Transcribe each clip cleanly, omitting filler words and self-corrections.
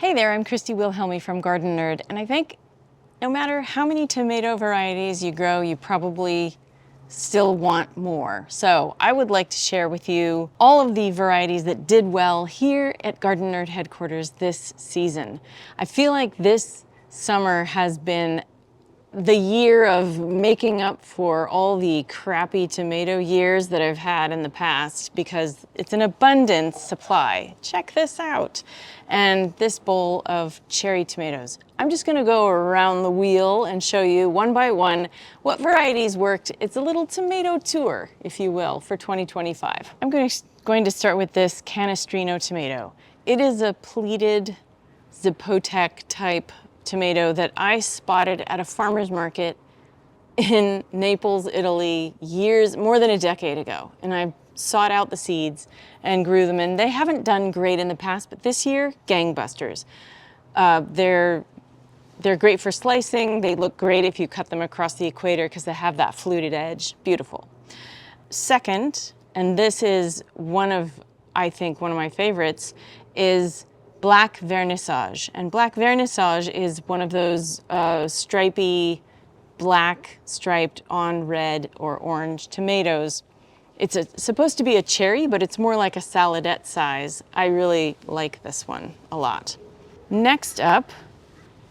Hey there, I'm Christy Wilhelmi from Gardenerd, and I think no matter how many tomato varieties you grow, you probably still want more. So I would like to share with you all of the varieties that did well here at Gardenerd headquarters this season. I feel like this summer has been the year of making up for all the crappy tomato years that I've had in the past because it's an abundant supply. Check this out. And this bowl of cherry tomatoes. I'm just gonna go around the wheel and show you one by one what varieties worked. It's a little tomato tour, if you will, for 2025. I'm going to start with this Canestrino tomato. It is a pleated Zapotec type tomato that I spotted at a farmer's market in Naples, Italy, more than a decade ago. And I sought out the seeds and grew them, and they haven't done great in the past, but this year, gangbusters. They're great for slicing. They look great if you cut them across the equator because they have that fluted edge. Beautiful. Second, and this is I think one of my favorites, is Black Vernissage. And Black Vernissage is one of those stripy, black striped on red or orange tomatoes. It's supposed to be a cherry, but it's more like a saladette size. I really like this one a lot. Next up,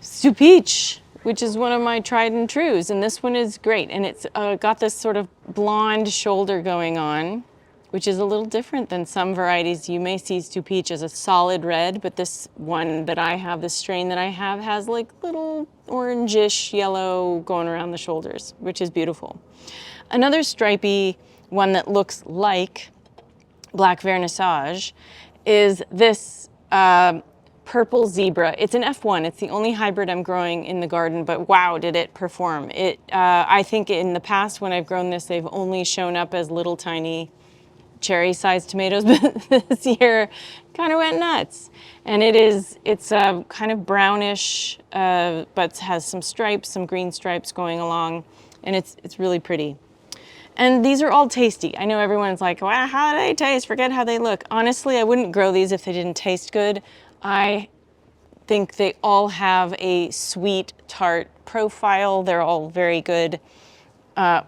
Stupic, which is one of my tried and trues, and this one is great. And it's got this sort of blonde shoulder going on, which is a little different than some varieties. You may see Stupic as a solid red, but this one that I have, this strain that I have, has like little orangish yellow going around the shoulders, which is beautiful. Another stripy one that looks like Black Vernissage is this purple zebra. It's an F1. It's the only hybrid I'm growing in the garden, but wow, did it perform. I think in the past when I've grown this, they've only shown up as little tiny cherry-sized tomatoes, but this year kind of went nuts. And it's kind of brownish, but has some stripes, some green stripes going along, and it's really pretty. And these are all tasty. I know everyone's like, well, how do they taste? Forget how they look. Honestly, I wouldn't grow these if they didn't taste good. I think they all have a sweet, tart profile. They're all very good.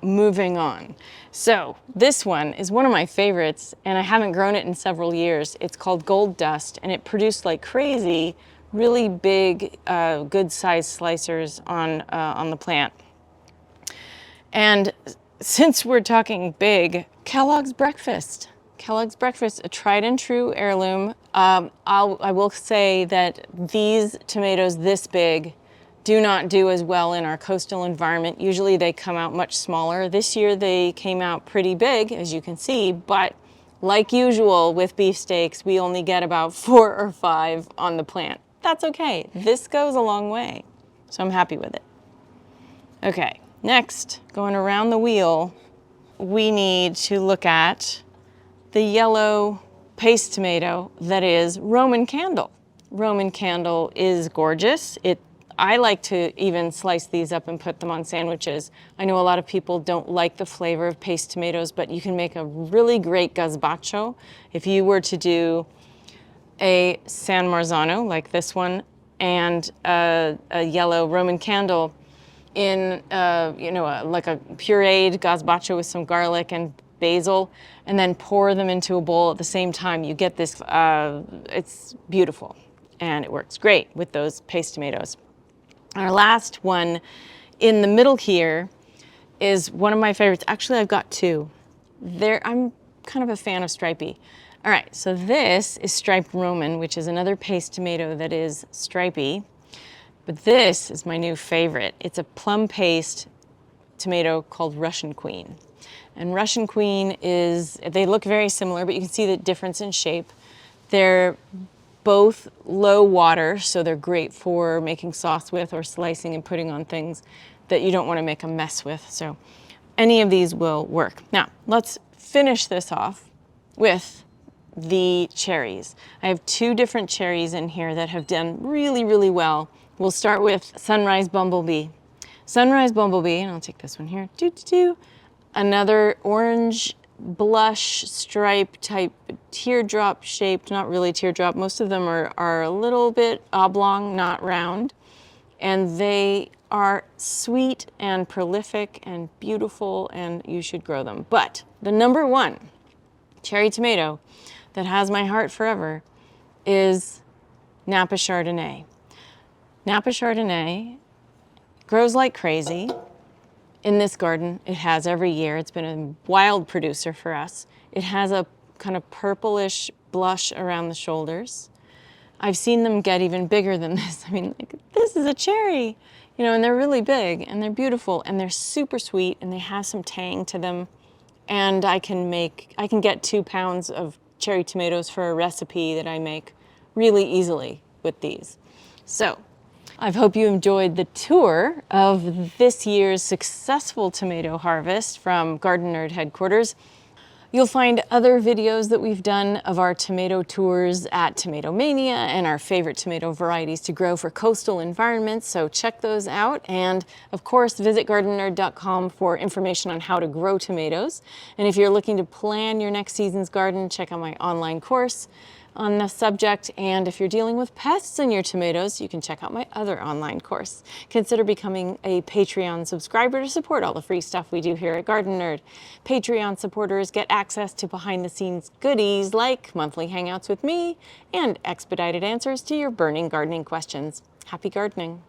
Moving on. So this one is one of my favorites, and I haven't grown it in several years. It's called Gold Dust, and it produced like crazy, really big, good-sized slicers on the plant. And since we're talking big, Kellogg's Breakfast. Kellogg's Breakfast, a tried and true heirloom. I will say that these tomatoes this big do not do as well in our coastal environment. Usually they come out much smaller. This year they came out pretty big, as you can see, but like usual with beefsteaks, we only get about 4 or 5 on the plant. That's okay. This goes a long way, so I'm happy with it. Okay, next, going around the wheel, we need to look at the yellow paste tomato that is Roman Candle. Roman Candle is gorgeous. I like to even slice these up and put them on sandwiches. I know a lot of people don't like the flavor of paste tomatoes, but you can make a really great gazpacho. If you were to do a San Marzano like this one and a yellow Roman Candle in like a pureed gazpacho with some garlic and basil, and then pour them into a bowl at the same time, you get this, it's beautiful, and it works great with those paste tomatoes. Our last one in the middle here is one of my favorites. Actually, I've got 2. I'm kind of a fan of stripy. All right, so this is striped Roman, which is another paste tomato that is stripy. But this is my new favorite. It's a plum paste tomato called Russian Queen. And Russian Queen they look very similar, but you can see the difference in shape. They're both low water, so they're great for making sauce with or slicing and putting on things that you don't want to make a mess with. So any of these will work. Now, let's finish this off with the cherries. I have 2 different cherries in here that have done really, really well. We'll start with Sunrise Bumblebee. Sunrise Bumblebee, and I'll take this one here, another orange blush stripe type teardrop shaped, not really teardrop. Most of them are a little bit oblong, not round. And they are sweet and prolific and beautiful, and you should grow them. But the number one cherry tomato that has my heart forever is Napa Chardonnay. Napa Chardonnay grows like crazy in this garden. It has every year. It's been a wild producer for us. It has a kind of purplish blush around the shoulders. I've seen them get even bigger than this. I mean, like, this is a cherry, you know, and they're really big and they're beautiful and they're super sweet and they have some tang to them. And I can get 2 pounds of cherry tomatoes for a recipe that I make really easily with these. So I hope you enjoyed the tour of this year's successful tomato harvest from Gardenerd headquarters. You'll find other videos that we've done of our tomato tours at Tomato Mania and our favorite tomato varieties to grow for coastal environments, so check those out. And of course, visit gardenerd.com for information on how to grow tomatoes. And if you're looking to plan your next season's garden, check out my online course on the subject. And if you're dealing with pests in your tomatoes, you can check out my other online course. Consider becoming a Patreon subscriber to support all the free stuff we do here at Gardenerd. Patreon supporters get access to behind-the-scenes goodies like monthly hangouts with me and expedited answers to your burning gardening questions. Happy gardening!